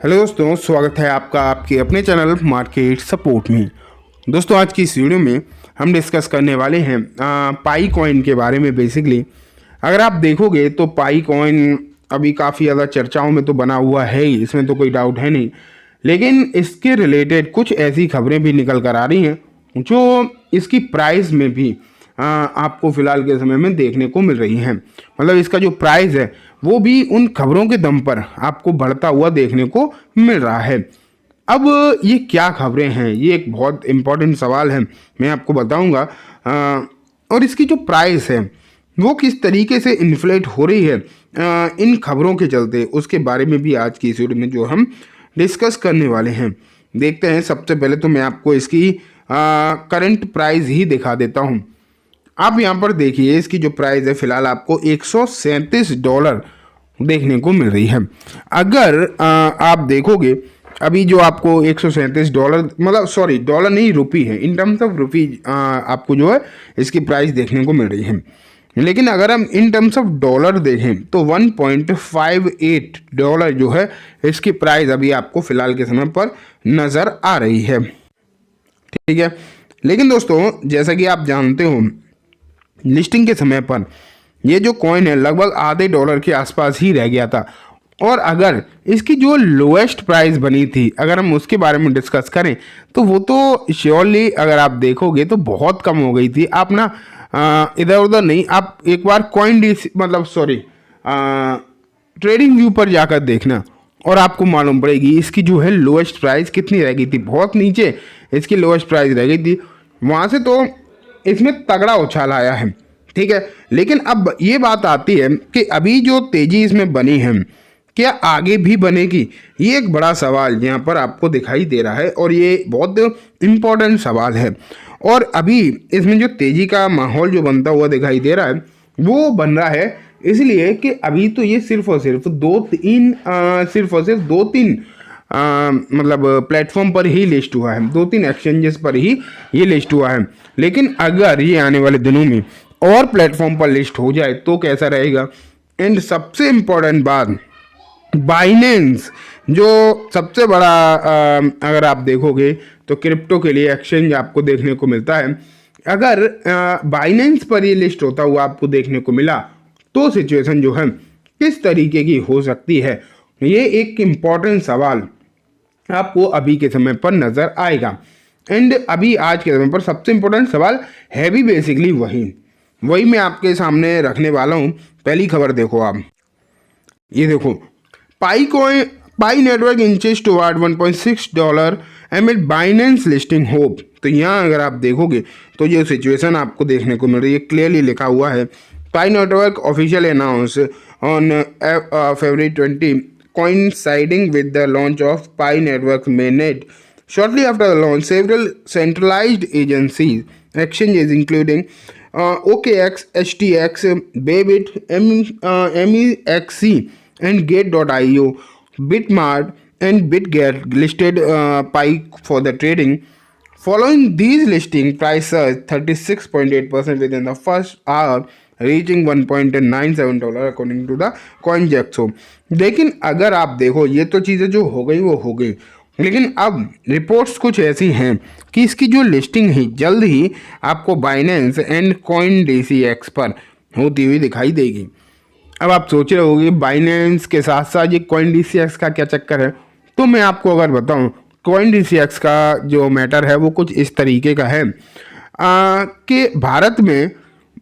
Hello दोस्तों, स्वागत है आपका आपके अपने चैनल मार्केट सपोर्ट में। दोस्तों, आज की इस वीडियो में हम डिस्कस करने वाले हैं पाई कॉइन के बारे में। बेसिकली अगर आप देखोगे तो पाई कॉइन अभी काफ़ी ज़्यादा चर्चाओं में तो बना हुआ है ही, इसमें तो कोई डाउट है नहीं। लेकिन इसके रिलेटेड कुछ ऐसी खबरें भी निकल कर आ रही हैं जो इसकी प्राइस में भी आपको फिलहाल के समय में देखने को मिल रही हैं। मतलब इसका जो प्राइस है वो भी उन खबरों के दम पर आपको बढ़ता हुआ देखने को मिल रहा है। अब ये क्या खबरें हैं, ये एक बहुत इंपॉर्टेंट सवाल है, मैं आपको बताऊंगा। और इसकी जो प्राइस है वो किस तरीके से इन्फ्लेट हो रही है इन खबरों के चलते, उसके बारे में भी आज की इस वीडियो में जो हम डिस्कस करने वाले हैं। देखते हैं। सबसे पहले तो मैं आपको इसकी करंट प्राइस ही दिखा देता हूँ। आप यहाँ पर देखिए, इसकी जो प्राइस है फिलहाल आपको $137 देखने को मिल रही है। अगर आप देखोगे अभी जो आपको $137, मतलब सॉरी डॉलर नहीं रुपी है, इन टर्म्स ऑफ रुपी आपको जो है इसकी प्राइस देखने को मिल रही है। लेकिन अगर हम इन टर्म्स ऑफ डॉलर देखें तो $1.58 जो है इसकी प्राइस अभी आपको फिलहाल के समय पर नज़र आ रही है। ठीक है। लेकिन दोस्तों, जैसा कि आप जानते हो, लिस्टिंग के समय पर ये जो कॉइन है लगभग आधे डॉलर के आसपास ही रह गया था। और अगर इसकी जो लोएस्ट प्राइस बनी थी, अगर हम उसके बारे में डिस्कस करें तो वो तो श्योरली अगर आप देखोगे तो बहुत कम हो गई थी। आप ना इधर उधर नहीं, आप एक बार कॉइन मतलब सॉरी ट्रेडिंग व्यू पर जाकर देखना और आपको मालूम पड़ेगी इसकी जो है लोएस्ट प्राइस कितनी रह गई थी। बहुत नीचे इसकी लोएस्ट प्राइस रह गई थी। वहाँ से तो इसमें तगड़ा उछाल आया है। ठीक है। लेकिन अब ये बात आती है कि अभी जो तेजी इसमें बनी है, क्या आगे भी बनेगी? ये एक बड़ा सवाल यहाँ पर आपको दिखाई दे रहा है और ये बहुत इम्पोर्टेंट सवाल है। और अभी इसमें जो तेजी का माहौल जो बनता हुआ दिखाई दे रहा है वो बन रहा है इसलिए कि अभी तो ये सिर्फ और सिर्फ दो तीन मतलब प्लेटफॉर्म पर ही लिस्ट हुआ है, 2-3 एक्सचेंजेस पर ही ये लिस्ट हुआ है। लेकिन अगर ये आने वाले दिनों में और प्लेटफॉर्म पर लिस्ट हो जाए तो कैसा रहेगा? एंड सबसे इम्पोर्टेंट बात, बाइनेंस जो सबसे बड़ा अगर आप देखोगे तो क्रिप्टो के लिए एक्सचेंज आपको देखने को मिलता है। अगर बाइनेंस पर ये लिस्ट होता हुआ आपको देखने को मिला तो सिचुएशन जो है किस तरीके की हो सकती है, ये एक इम्पॉर्टेंट सवाल आपको अभी के समय पर नजर आएगा। एंड अभी आज के समय पर सबसे इम्पोर्टेंट सवाल है भी बेसिकली वही मैं आपके सामने रखने वाला हूँ। पहली खबर देखो आप, ये देखो, Pi network inches toward $1.6 amid Binance listing hope. तो यहाँ अगर आप देखोगे तो ये सिचुएशन आपको देखने को मिल रही है। क्लियरली लिखा हुआ है, Pi network official announce on February 20 coinciding with the launch of Pi Network mainnet. Shortly after the launch, several centralized agencies, exchanges including OKX, HTX, Bybit, MEXC, and Gate.io, Bitmart, and BitGet listed Pi for the trading. Following these listings, price surged 36.8% within the first hour, reaching $1.97 according to the CoinGecko। लेकिन अगर आप देखो, ये तो चीज़ें जो हो गई वो हो गई, लेकिन अब रिपोर्ट्स कुछ ऐसी हैं कि इसकी जो लिस्टिंग है जल्द ही आपको बाइनेंस एंड CoinDCX पर होती हुई दिखाई देगी। अब आप सोच रहे होंगे बाइनेंस के साथ साथ ये CoinDCX का क्या चक्कर है, तो मैं आपको अगर बताऊं, CoinDCX का जो मैटर है वो कुछ इस तरीके का है कि भारत में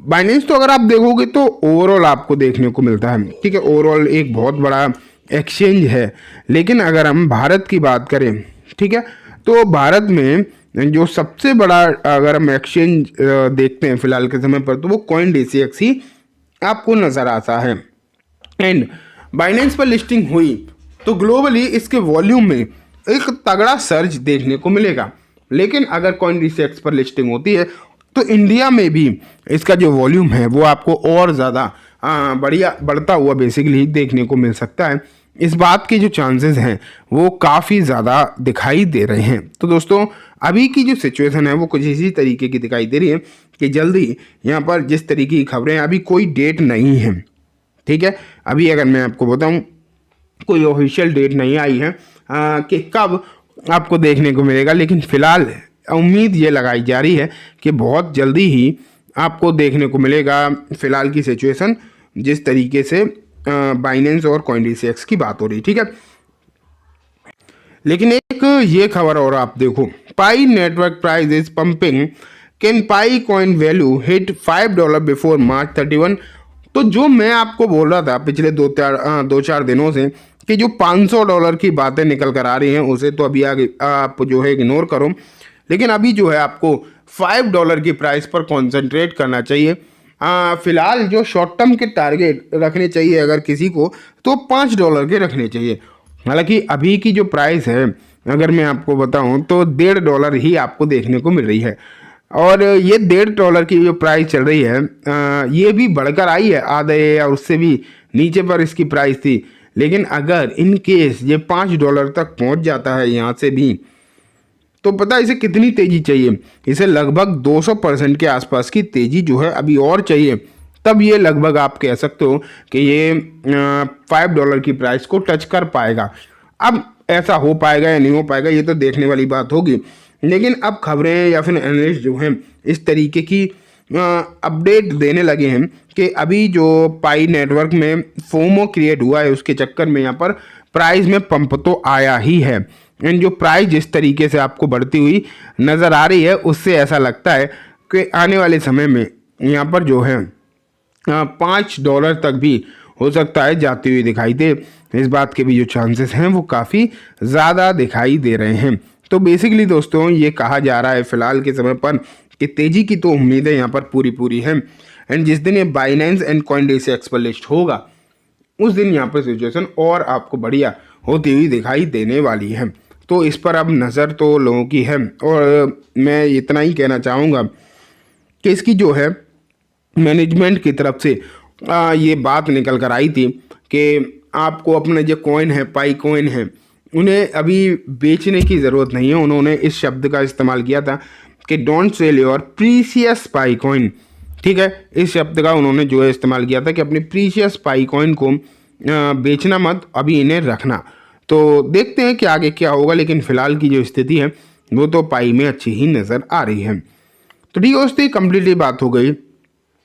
बाइनेंस तो अगर आप देखोगे तो ओवरऑल आपको देखने को मिलता है। ठीक है, ओवरऑल एक बहुत बड़ा एक्सचेंज है। लेकिन अगर हम भारत की बात करें, ठीक है, तो भारत में जो सबसे बड़ा अगर हम एक्सचेंज देखते हैं फिलहाल के समय पर तो वो CoinDCX ही आपको नज़र आता है। एंड बाइनेंस पर लिस्टिंग हुई तो ग्लोबली इसके वॉल्यूम में एक तगड़ा सर्ज देखने को मिलेगा। लेकिन अगर CoinDCX पर लिस्टिंग होती है तो इंडिया में भी इसका जो वॉल्यूम है वो आपको और ज़्यादा बढ़ता हुआ बेसिकली देखने को मिल सकता है। इस बात के जो चांसेस हैं वो काफ़ी ज़्यादा दिखाई दे रहे हैं। तो दोस्तों, अभी की जो सिचुएशन है वो कुछ इसी तरीके की दिखाई दे रही है कि जल्दी यहाँ पर जिस तरीके की खबरें, अभी कोई डेट नहीं है। ठीक है, अभी अगर मैं आपको बताऊँ कोई ऑफिशियल डेट नहीं आई है कि कब आपको देखने को मिलेगा, लेकिन फिलहाल उम्मीद ये लगाई जा रही है कि बहुत जल्दी ही आपको देखने को मिलेगा। फिलहाल की सिचुएशन जिस तरीके से बाइनेंस और कॉइनडीसीएक्स की बात हो रही, ठीक है। लेकिन एक ये खबर और आप देखो, Pi network price is pumping, can Pi coin value hit $5 before March 31। तो जो मैं आपको बोल रहा था पिछले दो चार दिनों से कि जो $500 की बातें निकल कर आ रही हैं उसे तो अभी आगे आप जो है इग्नोर करो, लेकिन अभी जो है आपको $5 की प्राइस पर कॉन्सेंट्रेट करना चाहिए। फिलहाल जो शॉर्ट टर्म के टारगेट रखने चाहिए अगर किसी को, तो $5 के रखने चाहिए। हालांकि अभी की जो प्राइस है अगर मैं आपको बताऊं तो $1.5 ही आपको देखने को मिल रही है, और ये $1.5 की जो प्राइस चल रही है ये भी बढ़कर आई है आधे या उससे भी नीचे पर इसकी प्राइस थी। लेकिन अगर इन केस ये $5 तक पहुंच जाता है यहाँ से भी, तो पता है इसे कितनी तेजी चाहिए? इसे लगभग 200% के आसपास की तेजी जो है अभी और चाहिए, तब ये लगभग आप कह सकते हो कि ये $5 की प्राइस को टच कर पाएगा। अब ऐसा हो पाएगा या नहीं हो पाएगा ये तो देखने वाली बात होगी, लेकिन अब खबरें या फिर एनालिस्ट जो हैं इस तरीके की अपडेट देने लगे हैं कि अभी जो पाई नेटवर्क में फोमो क्रिएट हुआ है उसके चक्कर में यहाँ पर प्राइस में पंप तो आया ही है। एंड जो प्राइस जिस तरीके से आपको बढ़ती हुई नज़र आ रही है उससे ऐसा लगता है कि आने वाले समय में यहाँ पर जो है $5 तक भी हो सकता है जाती हुई दिखाई दे। इस बात के भी जो चांसेस हैं वो काफ़ी ज़्यादा दिखाई दे रहे हैं। तो बेसिकली दोस्तों ये कहा जा रहा है फिलहाल के समय पर कि तेज़ी की तो उम्मीदें यहाँ पर पूरी है। एंड जिस दिन ये बाइनेंस एंड कॉइनडीसीएक्स पर लिस्ट होगा उस दिन यहाँ पर सिचुएशन और आपको बढ़िया होती हुई दिखाई देने वाली है। तो इस पर अब नज़र तो लोगों की है, और मैं इतना ही कहना चाहूँगा कि इसकी जो है मैनेजमेंट की तरफ से ये बात निकल कर आई थी कि आपको अपने जो कॉइन है, पाई कॉइन है, उन्हें अभी बेचने की ज़रूरत नहीं है। उन्होंने इस शब्द का इस्तेमाल किया था कि don't sell your precious pi coin, ठीक है। इस शब्द का उन्होंने जो है इस्तेमाल किया था कि अपनी प्रीशियस पाई कॉइन को बेचना मत, अभी इन्हें रखना। तो देखते हैं कि आगे क्या होगा, लेकिन फ़िलहाल की जो स्थिति है वो तो पाई में अच्छी ही नज़र आ रही है। तो ठीक है दोस्तों, कंप्लीटली बात हो गई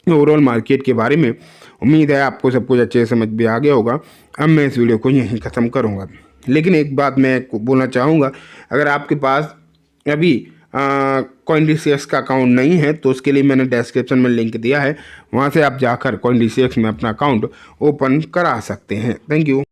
ओवरऑल मार्केट के बारे में। उम्मीद है आपको सब कुछ अच्छे से समझ में आ गया होगा। अब मैं इस वीडियो को यहीं ख़त्म करूँगा, लेकिन एक बात मैं बोलना चाहूँगा, अगर आपके पास अभी कॉइनडीसीएक्स का अकाउंट नहीं है तो उसके लिए मैंने डिस्क्रिप्शन में लिंक दिया है, वहाँ से आप जाकर कॉइनडीसीएक्स में अपना अकाउंट ओपन करा सकते हैं। Thank you.